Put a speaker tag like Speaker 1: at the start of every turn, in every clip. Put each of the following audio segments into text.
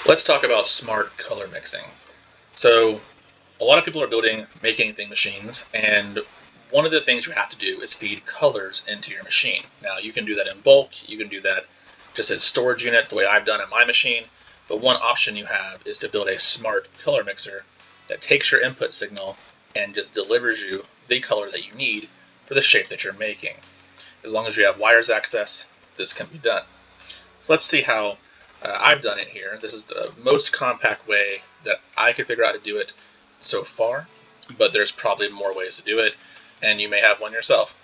Speaker 1: Let's talk about smart color mixing. So, a lot of people are making anything machines, and one of the things you have to do is feed colors into your machine. Now, you can do that in bulk, you can do that just as storage units, the way I've done in my machine, but one option you have is to build a smart color mixer that takes your input signal and just delivers you the color that you need for the shape that you're making. As long as you have wires access, this can be done. So let's see how I've done it here. This is the most compact way that I could figure out to do it so far, but there's probably more ways to do it, and you may have one yourself.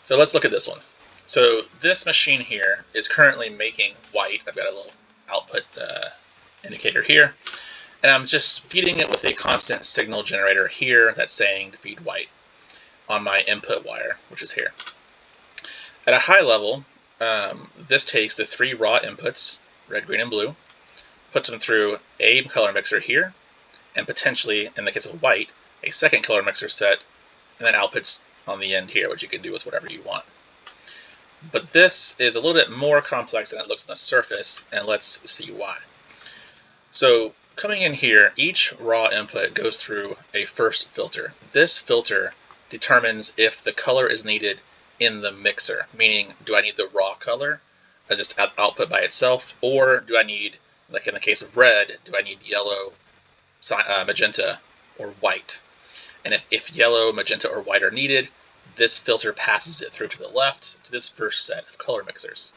Speaker 1: So let's look at this one. So this machine here is currently making white. I've got a little output indicator here, and I'm just feeding it with a constant signal generator here that's saying to feed white on my input wire, which is here. At a high level, this takes the three raw inputs, red, green, and blue, puts them through a color mixer here, and potentially, in the case of white, a second color mixer set, and then outputs on the end here, which you can do with whatever you want. But this is a little bit more complex than it looks on the surface, and let's see why. So coming in here, each raw input goes through a first filter. This filter determines if the color is needed in the mixer, meaning do I need the raw color, just output by itself, or do I need, like in the case of red, do I need yellow, magenta, or white? And if yellow, magenta, or white are needed, this filter passes it through to the left to this first set of color mixers.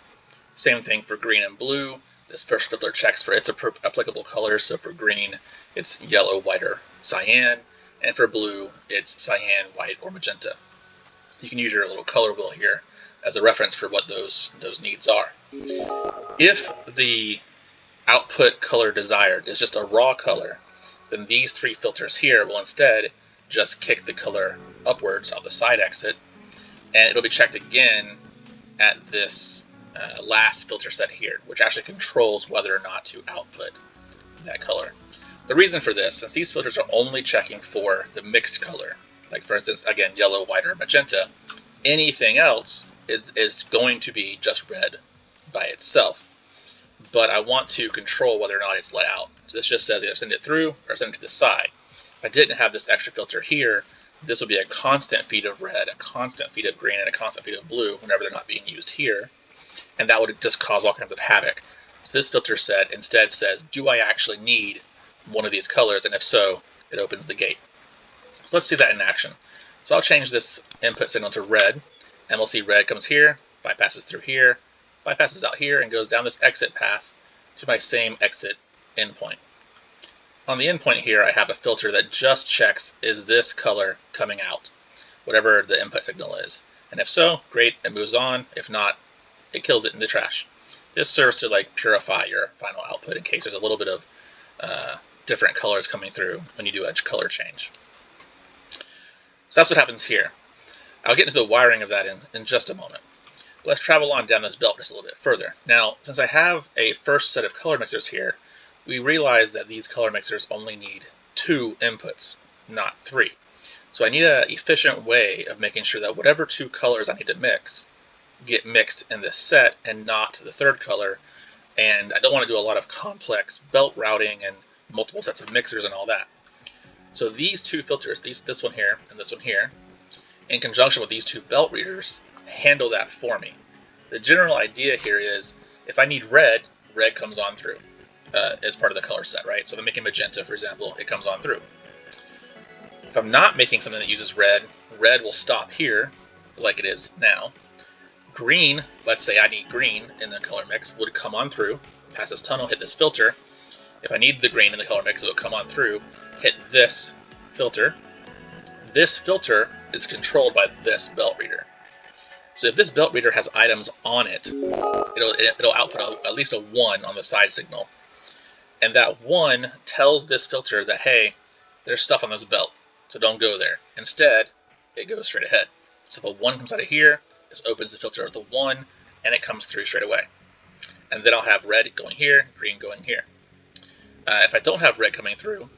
Speaker 1: Same thing for green and blue. This first filter checks for its applicable colors. So for green, it's yellow, white, or cyan. And for blue, it's cyan, white, or magenta. You can use your little color wheel here as a reference for what those needs are. If the output color desired is just a raw color, then these three filters here will instead just kick the color upwards on the side exit, and it'll be checked again at this last filter set here, which actually controls whether or not to output that color. The reason for this, since these filters are only checking for the mixed color, like for instance, again, yellow, white, or magenta, anything else is going to be just red by itself. But I want to control whether or not it's let out. So this just says either send it through or send it to the side. If I didn't have this extra filter here, this would be a constant feed of red, a constant feed of green, and a constant feed of blue whenever they're not being used here. And that would just cause all kinds of havoc. So this filter set instead says, do I actually need one of these colors? And if so, it opens the gate. So let's see that in action. So I'll change this input signal to red, and we'll see red comes here, bypasses through here, bypasses out here, and goes down this exit path to my same exit endpoint. On the endpoint here, I have a filter that just checks, is this color coming out, whatever the input signal is. And if so, great, it moves on. If not, it kills it in the trash. This serves to like purify your final output in case there's a little bit of different colors coming through when you do a color change. So that's what happens here. I'll get into the wiring of that in just a moment. Let's travel on down this belt just a little bit further. Now, since I have a first set of color mixers here, we realize that these color mixers only need 2 inputs, not 3. So I need an efficient way of making sure that whatever 2 colors I need to mix get mixed in this set and not the third color. And I don't want to do a lot of complex belt routing and multiple sets of mixers and all that. So these 2 filters, this one here and this one here, in conjunction with these 2 belt readers, handle that for me. The general idea here is if I need red, red comes on through as part of the color set, right? So if I'm making magenta, for example, it comes on through. If I'm not making something that uses red, red will stop here, like it is now. Green, let's say I need green in the color mix, would come on through, pass this tunnel, hit this filter. If I need the green in the color mix, it will come on through, hit this filter. This filter is controlled by this belt reader. So if this belt reader has items on it, it'll output at least a 1 on the side signal. And that 1 tells this filter that, hey, there's stuff on this belt, so don't go there. Instead, it goes straight ahead. So if a 1 comes out of here, this opens the filter of the 1, and it comes through straight away. And then I'll have red going here, green going here. If I don't have red coming through,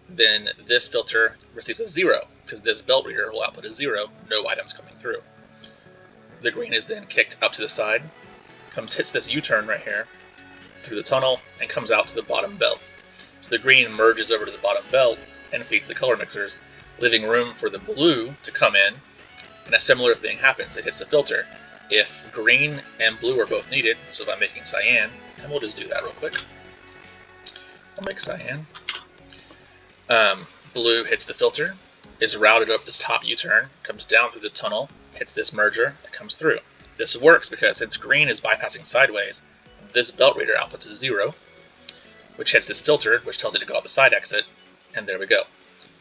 Speaker 1: then this filter receives a 0, because this belt reader will output a 0, no items coming through. The green is then kicked up to the side, hits this U-turn right here, through the tunnel, and comes out to the bottom belt. So the green merges over to the bottom belt and feeds the color mixers, leaving room for the blue to come in, and a similar thing happens. It hits the filter. If green and blue are both needed, so if I'm making cyan, and we'll just do that real quick. I'll make cyan. Blue hits the filter, is routed up this top U-turn, comes down through the tunnel, hits this merger, and comes through. This works because since green is bypassing sideways, this belt reader outputs a 0, which hits this filter, which tells it to go out the side exit, and there we go.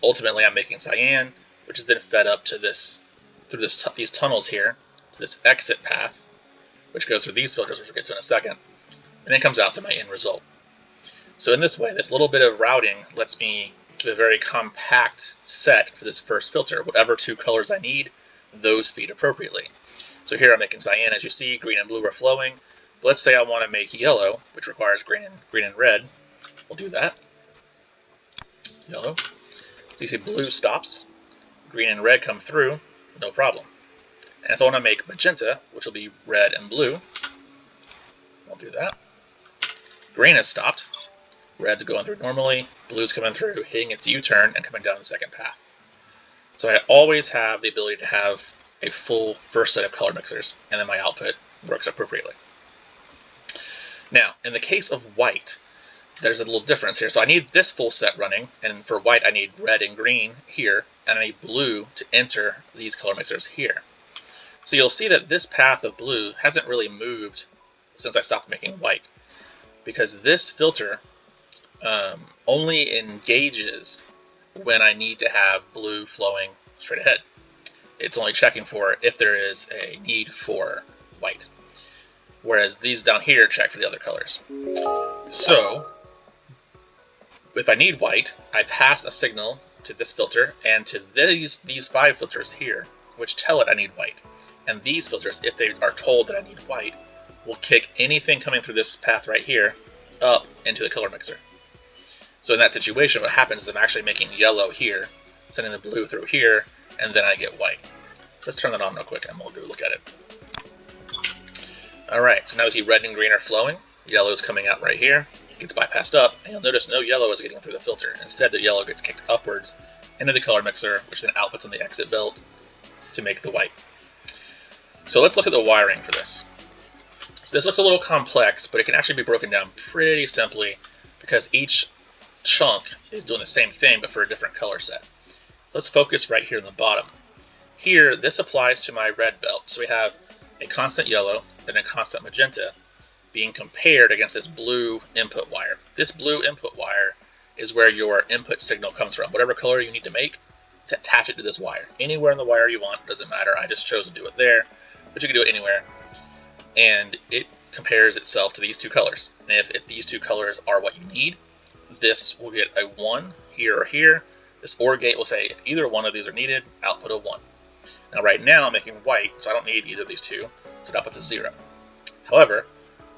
Speaker 1: Ultimately, I'm making cyan, which is then fed up to this through these tunnels here to this exit path, which goes through these filters, which we'll get to in a second, and then comes out to my end result. So in this way, this little bit of routing lets me get a very compact set for this first filter. Whatever 2 colors I need, those feed appropriately. So here I'm making cyan, as you see, green and blue are flowing. But let's say I want to make yellow, which requires green and red. We'll do that. Yellow. So you see blue stops, green and red come through, no problem. And if I want to make magenta, which will be red and blue, we'll do that. Green has stopped, red's going through normally, blue's coming through, hitting its U-turn and coming down the second path. So I always have the ability to have a full first set of color mixers, and then my output works appropriately. Now, in the case of white, there's a little difference here. So I need this full set running, and for white I need red and green here, and I need blue to enter these color mixers here. So you'll see that this path of blue hasn't really moved since I stopped making white, because this filter only engages when I need to have blue flowing straight ahead. It's only checking for if there is a need for white, whereas these down here check for the other colors. So if I need white, I pass a signal to this filter and to these 5 filters here, which tell it I need white. And these filters, if they are told that I need white, will kick anything coming through this path right here up into the color mixer. So in that situation, what happens is I'm actually making yellow here, sending the blue through here, and then I get white. So let's turn that on real quick and we'll go look at it. Alright, so now you see red and green are flowing. Yellow is coming out right here. It gets bypassed up, and you'll notice no yellow is getting through the filter. Instead, the yellow gets kicked upwards into the color mixer, which then outputs on the exit belt to make the white. So let's look at the wiring for this. So this looks a little complex, but it can actually be broken down pretty simply because each chunk is doing the same thing but for a different color set. Let's focus right here in the bottom. Here, this applies to my red belt. So we have a constant yellow and a constant magenta being compared against this blue input wire. This blue input wire is where your input signal comes from. Whatever color you need to make, to attach it to this wire. Anywhere in the wire you want, doesn't matter. I just chose to do it there, but you can do it anywhere. And it compares itself to these 2 colors. And if these 2 colors are what you need, this will get a 1 here or here. This OR gate will say if either one of these are needed, output a 1. Now right now I'm making white, so I don't need either of these 2, so it outputs a 0. However,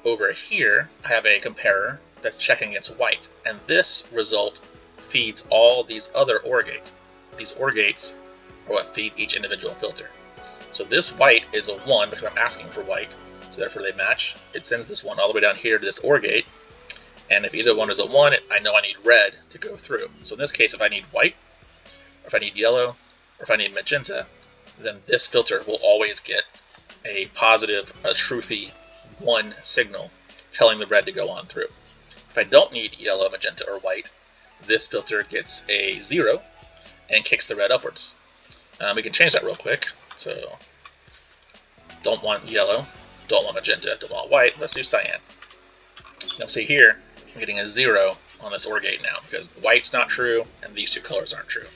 Speaker 1: over here I have a comparer that's checking against white, and this result feeds all these other OR gates. These OR gates are what feed each individual filter. So this white is a 1 because I'm asking for white, so therefore they match. It sends this 1 all the way down here to this OR gate, and if either one is a 1, I know I need red to go through. So in this case, if I need white, or if I need yellow, or if I need magenta, then this filter will always get a positive, a truthy 1 signal telling the red to go on through. If I don't need yellow, magenta, or white, this filter gets a 0 and kicks the red upwards. We can change that real quick. So don't want yellow, don't want magenta, don't want white, let's do cyan. You'll see here I'm getting a 0 on this OR gate now because white's not true and these 2 colors aren't true.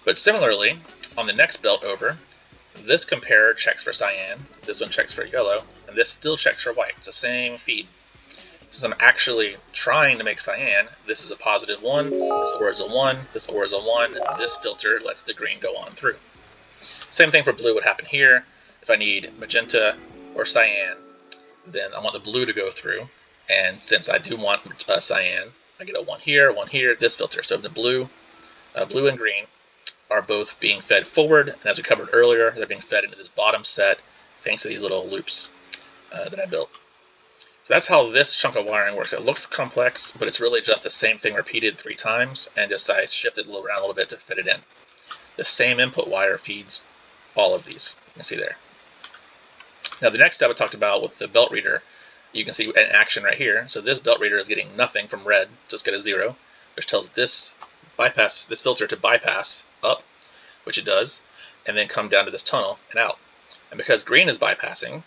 Speaker 1: But similarly, on the next belt over, this comparer checks for cyan, this one checks for yellow, and this still checks for white. It's the same feed. Since I'm actually trying to make cyan, this is a positive 1, this OR is a 1, this OR is a 1, this filter lets the green go on through. Same thing for blue would happen here. If I need magenta or cyan, then I want the blue to go through, and since I do want cyan, I get a 1 here, this filter. So the blue and green are both being fed forward, and as we covered earlier, they're being fed into this bottom set thanks to these little loops that I built. So that's how this chunk of wiring works. It looks complex, but it's really just the same thing repeated 3 times, and just I shifted around a little bit to fit it in. The same input wire feeds all of these. You can see there. Now the next step I talked about with the belt reader, you can see in action right here. So this belt reader is getting nothing from red, just get a 0, which tells this filter to bypass up, which it does, and then come down to this tunnel and out. And because green is bypassing,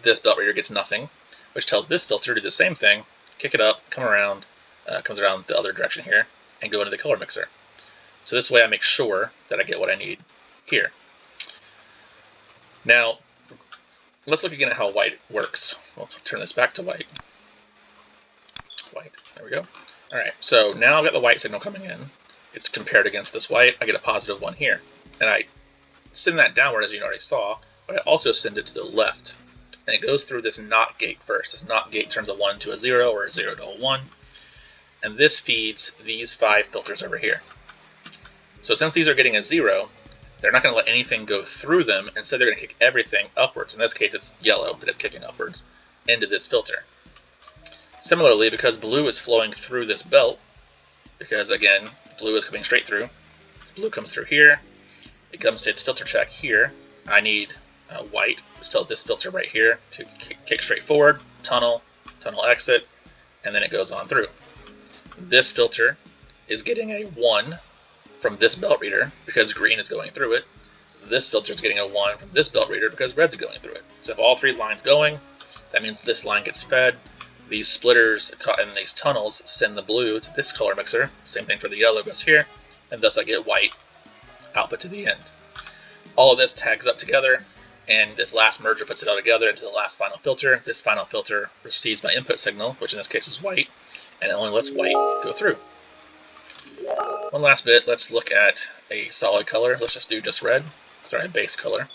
Speaker 1: this belt reader gets nothing, which tells this filter to do the same thing, kick it up, come around, comes around the other direction here, and go into the color mixer. So this way I make sure that I get what I need here. Now, let's look again at how white works. We'll turn this back to white. White, there we go. All right, so now I've got the white signal coming in. It's compared against this white. I get a positive 1 here. And I send that downward, as you already saw, but I also send it to the left. And it goes through this NOT gate first. This NOT gate turns a 1 to a 0 or a 0 to a 1. And this feeds these 5 filters over here. So since these are getting a 0, they're not going to let anything go through them. Instead, they're going to kick everything upwards. In this case, it's yellow that it's kicking upwards into this filter. Similarly, because blue is flowing through this belt, because again, blue is coming straight through, blue comes through here, it comes to its filter check here. I need white, which tells this filter right here to kick straight forward, tunnel exit, and then it goes on through. This filter is getting a 1 from this belt reader because green is going through it. This filter is getting a 1 from this belt reader because red's going through it. So if all 3 lines going, that means this line gets fed. These splitters and these tunnels send the blue to this color mixer. Same thing for the yellow goes here, and thus I get white output to the end. All of this tags up together, and this last merger puts it all together into the last final filter. This final filter receives my input signal, which in this case is white, and it only lets white go through. One last bit, let's look at a solid color. Let's just do just red. Sorry, a base color.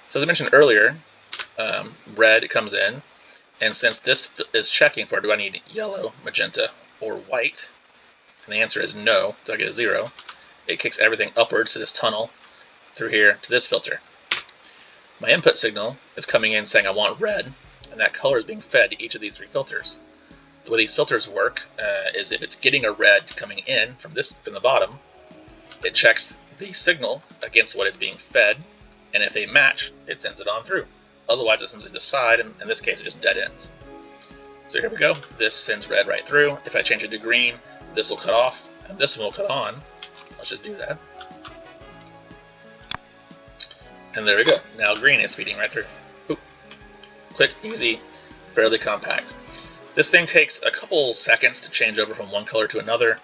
Speaker 1: So as I mentioned earlier, red comes in, and since this is checking for do I need yellow, magenta, or white, and the answer is no, so I get a 0, it kicks everything upwards to this tunnel through here to this filter. My input signal is coming in saying I want red, and that color is being fed to each of these 3 filters. The way these filters work is if it's getting a red coming in from the bottom, it checks the signal against what it's being fed, and if they match, it sends it on through. Otherwise, it sends it to the side, and in this case, it just dead ends. So here we go. This sends red right through. If I change it to green, this will cut off, and this one will cut on. Let's just do that. And there we go. Now green is feeding right through. Oop. Quick, easy, fairly compact. This thing takes a couple seconds to change over from one color to another.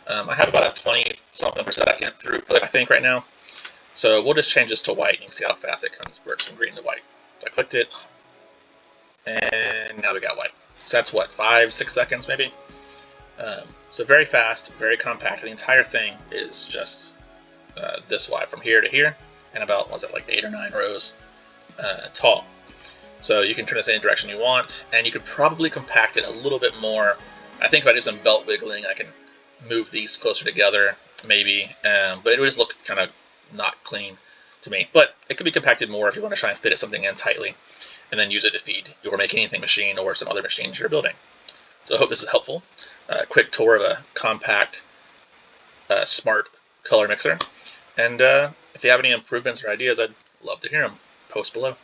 Speaker 1: I have about 20-something per second through click, I think, right now. So we'll just change this to white, and you can see how fast it works from green to white. So I clicked it, and now we got white. So that's what, 5-6 seconds maybe? So very fast, very compact. The entire thing is just this wide from here to here, and about, what's it, like 8 or 9 rows tall. So you can turn this any direction you want, and you could probably compact it a little bit more. I think if I do some belt wiggling, I can move these closer together, maybe, but it would just look kind of not clean to me. But it could be compacted more if you want to try and fit something in tightly, and then use it to feed your Make Anything machine or some other machines you're building. So I hope this is helpful. Quick tour of a compact, smart color mixer. And if you have any improvements or ideas, I'd love to hear them. Post below.